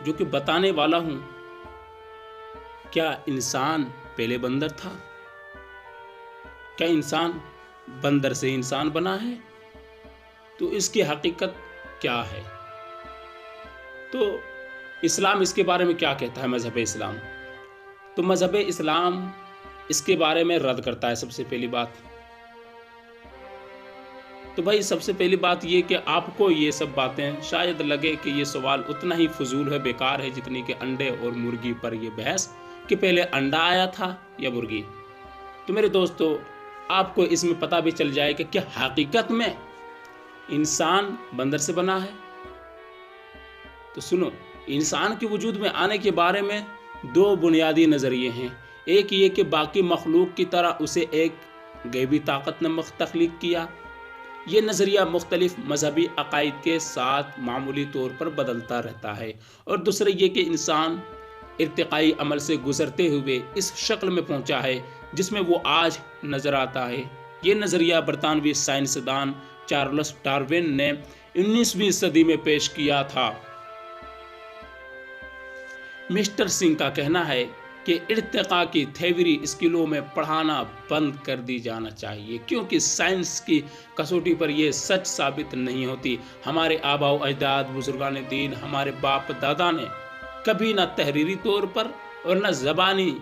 जो कि बताने वाला हूं। क्या इंसान पहले बंदर था? क्या इंसान बंदर से इंसान बना है? तो इसकी हकीकत क्या है? तो इस्लाम इसके बारे में क्या कहता है? मजहब इस्लाम, तो मजहब इस्लाम इसके बारे में रद्द करता है। सबसे पहली बात तो भाई, सबसे पहली बात ये कि आपको ये सब बातें शायद लगे कि ये सवाल उतना ही फजूल है, बेकार है, जितनी कि अंडे और मुर्गी पर ये बहस कि पहले अंडा आया था या मुर्गी। तो मेरे दोस्तों, आपको इसमें पता भी चल जाए कि क्या हकीकत में इंसान बंदर से बना है। तो सुनो, इंसान के वजूद में आने के बारे में दो बुनियादी नज़रिए हैं। एक ये कि बाकी मखलूक की तरह उसे एक गैबी ताकत ने तख्लीक किया। ये नज़रिया मुख्तलिफ मजहबी अकायद के साथ मामूली तौर पर बदलता रहता है। और दूसरा ये कि इंसान इर्तिकाई अमल से गुजरते हुए इस शक्ल में पहुंचा है जिसमें वो आज नज़र आता है। ये नज़रिया बरतानवी साइंसदान चार्ल्स डार्विन ने 19वीं सदी में पेश किया था। मिस्टर सिंह का कहना है कि इर्तिका की थ्योरी स्कूलों में पढ़ाना बंद कर दी जाना चाहिए, क्योंकि साइंस की कसौटी पर यह सच साबित नहीं होती। हमारे आबा अजदाद बुजुर्गान दीन, हमारे बाप दादा ने कभी न तहरीरी तौर पर और न ज़बानी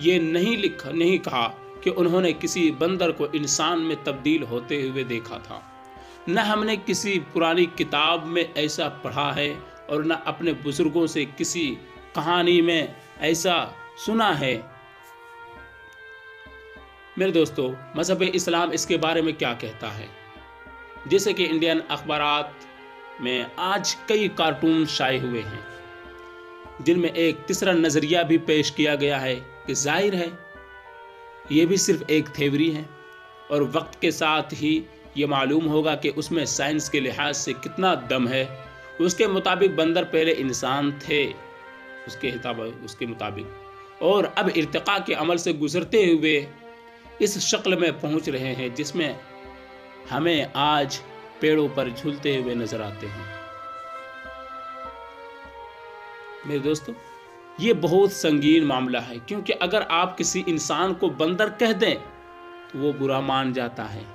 ये नहीं कहा कि उन्होंने किसी बंदर को इंसान में तब्दील होते हुए देखा था। न हमने किसी पुरानी किताब में ऐसा पढ़ा है और न अपने बुजुर्गों से किसी कहानी में ऐसा सुना है। मेरे दोस्तों, मजहब इस्लाम इसके बारे में क्या कहता है? जैसे कि इंडियन अखबारात में आज कई कार्टून शाये हुए हैं जिनमें एक तीसरा नज़रिया भी पेश किया गया है कि जाहिर है ये भी सिर्फ एक थ्योरी है और वक्त के साथ ही ये मालूम होगा कि उसमें साइंस के लिहाज से कितना दम है। उसके मुताबिक बंदर पहले इंसान थे, उसके मुताबिक, और अब इर्तिका के अमल से गुजरते हुए इस शक्ल में पहुंच रहे हैं जिसमें हमें आज पेड़ों पर झूलते हुए नजर आते हैं। मेरे दोस्तों, ये बहुत संगीन मामला है, क्योंकि अगर आप किसी इंसान को बंदर कह दें तो वो बुरा मान जाता है,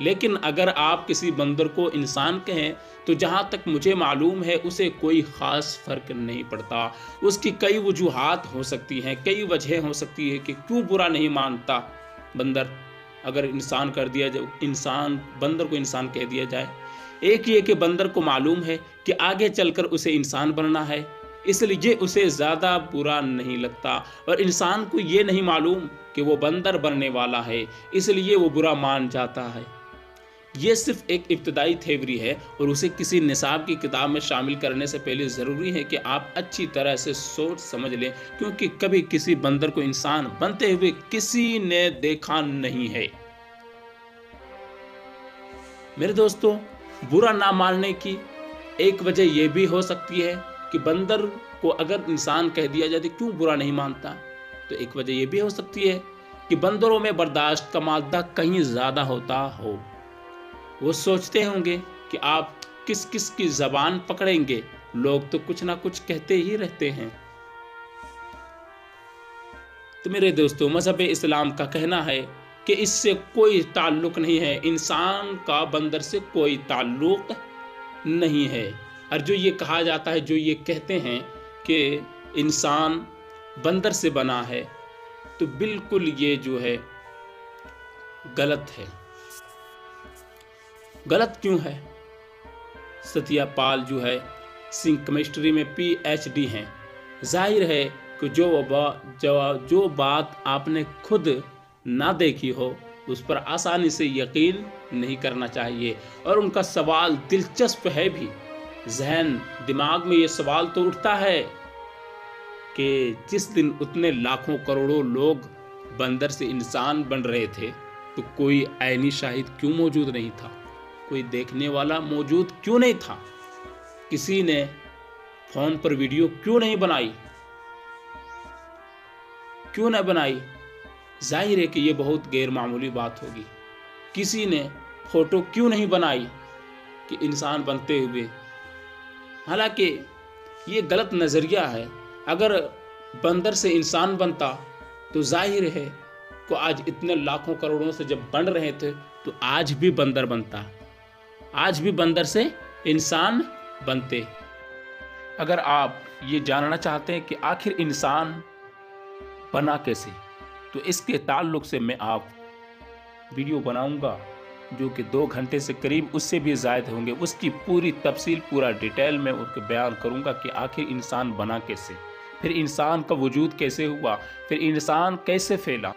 लेकिन अगर आप किसी बंदर को इंसान कहें तो जहाँ तक मुझे मालूम है उसे कोई ख़ास फ़र्क नहीं पड़ता। उसकी कई वजूहात हो सकती हैं, कई वजह हो सकती है कि क्यों बुरा नहीं मानता बंदर अगर इंसान कर दिया जाए, बंदर को इंसान कह दिया जाए। एक ये कि बंदर को मालूम है कि आगे चलकर उसे इंसान बनना है, इसलिए उसे ज़्यादा बुरा नहीं लगता, और इंसान को ये नहीं मालूम कि वो बंदर बनने वाला है, इसलिए वो बुरा मान जाता है। ये सिर्फ एक इब्तदाई थ्योरी है और उसे किसी निसाब की किताब में शामिल करने से पहले ज़रूरी है कि आप अच्छी तरह से सोच समझ लें, क्योंकि कभी किसी बंदर को इंसान बनते हुए किसी ने देखा नहीं है। मेरे दोस्तों, बुरा ना मानने की एक वजह यह भी हो सकती है कि बंदर को अगर इंसान कह दिया जाए तो क्यों बुरा नहीं मानता। तो एक वजह यह भी हो सकती है कि बंदरों में बर्दाश्त का मादा कहीं ज़्यादा होता हो। वो सोचते होंगे कि आप किस किस की ज़बान पकड़ेंगे, लोग तो कुछ ना कुछ कहते ही रहते हैं। तो मेरे दोस्तों, मजहब इस्लाम का कहना है कि इससे कोई ताल्लुक़ नहीं है, इंसान का बंदर से कोई ताल्लुक़ नहीं है। और जो ये कहा जाता है, जो ये कहते हैं कि इंसान बंदर से बना है, तो बिल्कुल ये जो है गलत है। गलत क्यों है? सत्यापाल जो है सिंह केमिस्ट्री में PhD हैं। जाहिर है कि जो बात आपने खुद ना देखी हो उस पर आसानी से यकीन नहीं करना चाहिए। और उनका सवाल दिलचस्प है भी। जहन दिमाग में ये सवाल तो उठता है कि जिस दिन उतने लाखों करोड़ों लोग बंदर से इंसान बन रहे थे तो कोई ऐनी शाहिद क्यों मौजूद नहीं था, कोई देखने वाला मौजूद क्यों नहीं था, किसी ने फोन पर वीडियो क्यों नहीं बनाई, क्यों न बनाई। जाहिर है कि ये बहुत गैर मामूली बात होगी। किसी ने फोटो क्यों नहीं बनाई कि इंसान बनते हुए। हालांकि یہ غلط نظریہ ہے۔ اگر بندر سے انسان بنتا تو ظاہر ہے کہ آج اتنے لاکھوں کروڑوں سے جب بن رہے تھے تو آج بھی بندر بنتا، آج بھی بندر سے انسان بنتے۔ اگر آپ یہ جاننا چاہتے ہیں کہ آخر انسان بنا کیسے، تو اس کے تعلق سے میں آپ ویڈیو بناؤں گا جو کہ 2 گھنٹے سے قریب اس سے بھی زائد ہوں گے۔ اس کی پوری تفصیل، پورا ڈیٹیل میں اس کو بیان کروں گا کہ آخر انسان بنا کیسے، پھر انسان کا وجود کیسے ہوا، پھر انسان کیسے پھیلا۔